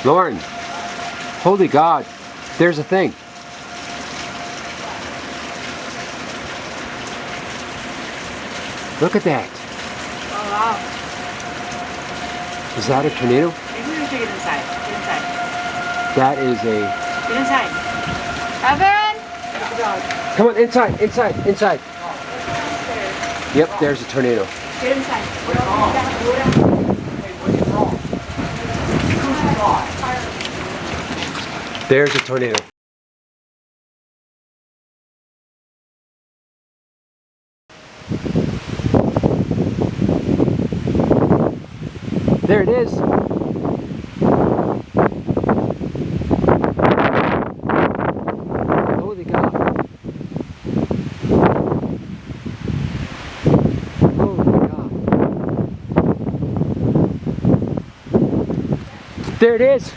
Lauren, holy God, there's a thing. Look at that. Oh, wow. Is that a tornado? Maybe we should get inside. Get inside. That is a... Get inside. Evan! Come on, inside, inside, inside. Yep, there's a tornado. Get inside. What's wrong? Hey, what's wrong? Who's wrong? There's a tornado. There it is. Holy God. Holy God. There it is.